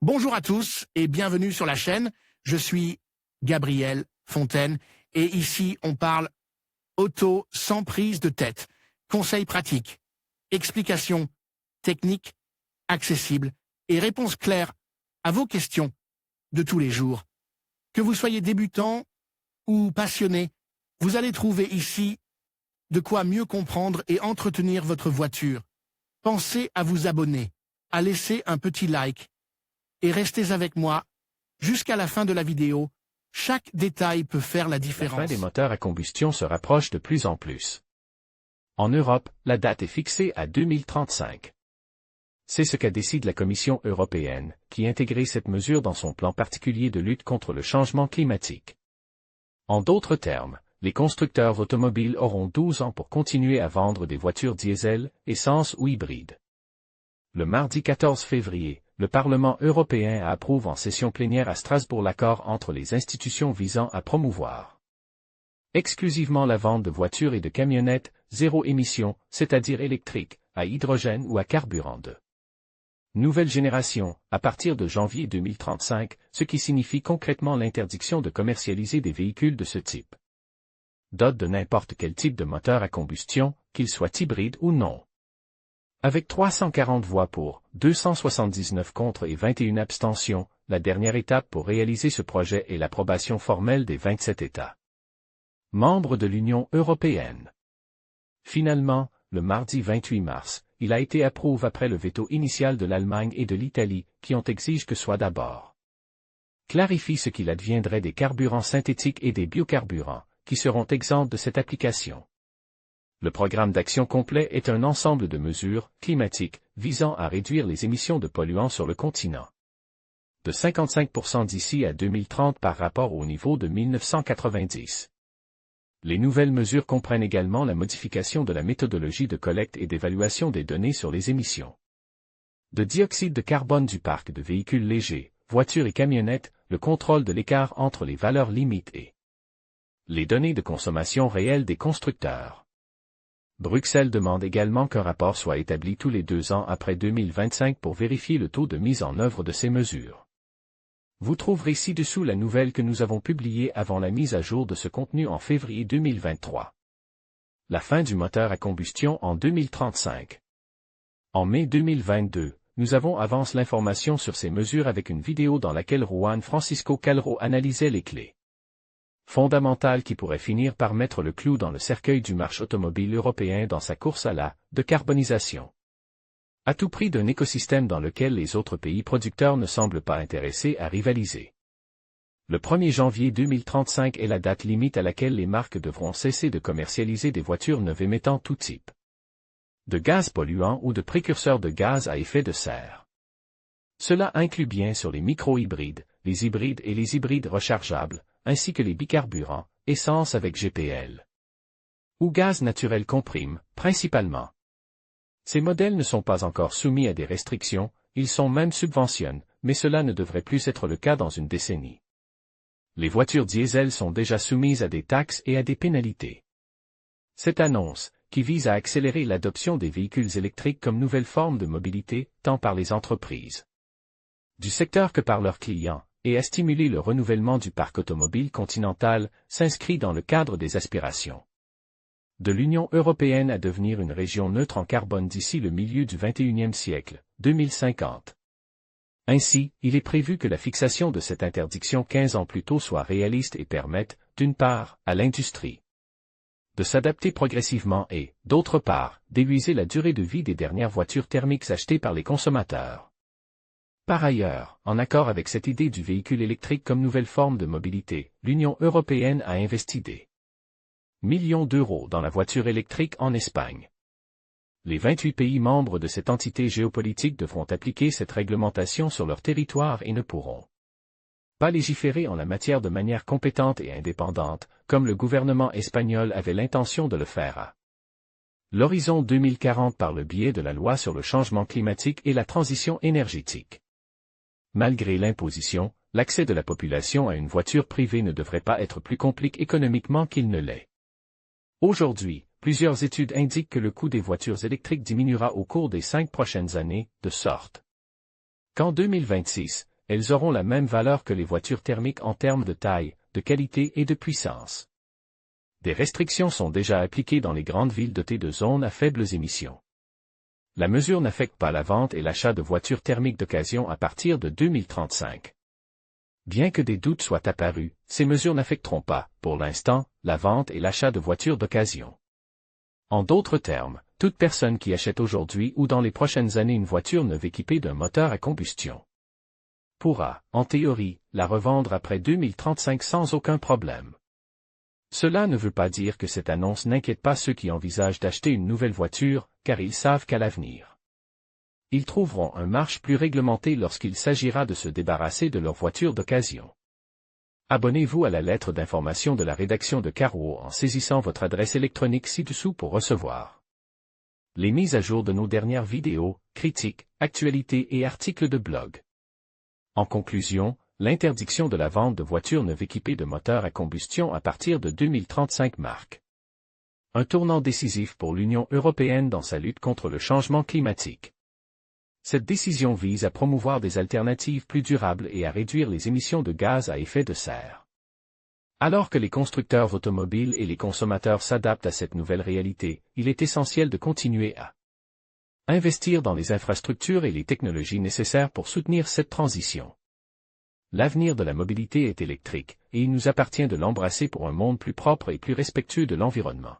Bonjour à tous et bienvenue sur la chaîne. Je suis Gabriel Fontaine et ici on parle auto sans prise de tête. Conseils pratiques, explications techniques, accessibles et réponses claires à vos questions de tous les jours. Que vous soyez débutant ou passionné, vous allez trouver ici de quoi mieux comprendre et entretenir votre voiture. Pensez à vous abonner, à laisser un petit like et restez avec moi jusqu'à la fin de la vidéo. Chaque détail peut faire la différence. La fin des moteurs à combustion se rapproche de plus en plus. En Europe, la date est fixée à 2035. C'est ce qu'a décidé la Commission européenne, qui a intégré cette mesure dans son plan particulier de lutte contre le changement climatique. En d'autres termes, les constructeurs automobiles auront 12 ans pour continuer à vendre des voitures diesel, essence ou hybrides. Le mardi 14 février, le Parlement européen a approuvé en session plénière à Strasbourg l'accord entre les institutions visant à promouvoir exclusivement la vente de voitures et de camionnettes zéro émission, c'est-à-dire électriques, à hydrogène ou à carburant de nouvelle génération, à partir de janvier 2035, ce qui signifie concrètement l'interdiction de commercialiser des véhicules de ce type. Dote de n'importe quel type de moteur à combustion, qu'il soit hybride ou non. Avec 340 voix pour, 279 contre et 21 abstentions, la dernière étape pour réaliser ce projet est l'approbation formelle des 27 États membres de l'Union européenne. Finalement, le mardi 28 mars, il a été approuvé après le veto initial de l'Allemagne et de l'Italie, qui ont exigé que soit d'abord clarifie ce qu'il adviendrait des carburants synthétiques et des biocarburants, qui seront exempts de cette application. Le programme d'action complet est un ensemble de mesures climatiques visant à réduire les émissions de polluants sur le continent de 55% d'ici à 2030 par rapport au niveau de 1990. Les nouvelles mesures comprennent également la modification de la méthodologie de collecte et d'évaluation des données sur les émissions de dioxyde de carbone du parc de véhicules légers, voitures et camionnettes, le contrôle de l'écart entre les valeurs limites et les données de consommation réelle des constructeurs. Bruxelles demande également qu'un rapport soit établi tous les 2 ans après 2025 pour vérifier le taux de mise en œuvre de ces mesures. Vous trouverez ci-dessous la nouvelle que nous avons publiée avant la mise à jour de ce contenu en février 2023. La fin du moteur à combustion en 2035. En mai 2022, nous avons avancé l'information sur ces mesures avec une vidéo dans laquelle Juan Francisco Calro analysait les clés fondamentales qui pourraient finir par mettre le clou dans le cercueil du marché automobile européen dans sa course à la décarbonisation. À tout prix d'un écosystème dans lequel les autres pays producteurs ne semblent pas intéressés à rivaliser. Le 1er janvier 2035 est la date limite à laquelle les marques devront cesser de commercialiser des voitures neuves émettant tout type de gaz polluants ou de précurseurs de gaz à effet de serre. Cela inclut bien sûr les micro-hybrides, les hybrides et les hybrides rechargeables, ainsi que les bicarburants, essence avec GPL ou gaz naturel comprime, principalement. Ces modèles ne sont pas encore soumis à des restrictions, ils sont même subventionnés, mais cela ne devrait plus être le cas dans une décennie. Les voitures diesel sont déjà soumises à des taxes et à des pénalités. Cette annonce, qui vise à accélérer l'adoption des véhicules électriques comme nouvelle forme de mobilité, tant par les entreprises du secteur que par leurs clients, et à stimuler le renouvellement du parc automobile continental, s'inscrit dans le cadre des aspirations de l'Union européenne à devenir une région neutre en carbone d'ici le milieu du XXIe siècle, 2050. Ainsi, il est prévu que la fixation de cette interdiction 15 ans plus tôt soit réaliste et permette, d'une part, à l'industrie de s'adapter progressivement et, d'autre part, d'épuiser la durée de vie des dernières voitures thermiques achetées par les consommateurs. Par ailleurs, en accord avec cette idée du véhicule électrique comme nouvelle forme de mobilité, l'Union européenne a investi des millions d'euros dans la voiture électrique en Espagne. Les 28 pays membres de cette entité géopolitique devront appliquer cette réglementation sur leur territoire et ne pourront pas légiférer en la matière de manière compétente et indépendante, comme le gouvernement espagnol avait l'intention de le faire à l'horizon 2040 par le biais de la loi sur le changement climatique et la transition énergétique. Malgré l'imposition, l'accès de la population à une voiture privée ne devrait pas être plus compliqué économiquement qu'il ne l'est. Aujourd'hui, plusieurs études indiquent que le coût des voitures électriques diminuera au cours des 5 prochaines années, de sorte qu'en 2026, elles auront la même valeur que les voitures thermiques en termes de taille, de qualité et de puissance. Des restrictions sont déjà appliquées dans les grandes villes dotées de zones à faibles émissions. La mesure n'affecte pas la vente et l'achat de voitures thermiques d'occasion à partir de 2035. Bien que des doutes soient apparus, ces mesures n'affecteront pas, pour l'instant, la vente et l'achat de voitures d'occasion. En d'autres termes, toute personne qui achète aujourd'hui ou dans les prochaines années une voiture neuve équipée d'un moteur à combustion pourra, en théorie, la revendre après 2035 sans aucun problème. Cela ne veut pas dire que cette annonce n'inquiète pas ceux qui envisagent d'acheter une nouvelle voiture, car ils savent qu'à l'avenir, ils trouveront un marché plus réglementé lorsqu'il s'agira de se débarrasser de leur voiture d'occasion. Abonnez-vous à la lettre d'information de la rédaction de Carreau en saisissant votre adresse électronique ci-dessous pour recevoir les mises à jour de nos dernières vidéos, critiques, actualités et articles de blog. En conclusion, l'interdiction de la vente de voitures neuves équipées de moteurs à combustion à partir de 2035 marque un tournant décisif pour l'Union européenne dans sa lutte contre le changement climatique. Cette décision vise à promouvoir des alternatives plus durables et à réduire les émissions de gaz à effet de serre. Alors que les constructeurs automobiles et les consommateurs s'adaptent à cette nouvelle réalité, il est essentiel de continuer à investir dans les infrastructures et les technologies nécessaires pour soutenir cette transition. L'avenir de la mobilité est électrique, et il nous appartient de l'embrasser pour un monde plus propre et plus respectueux de l'environnement.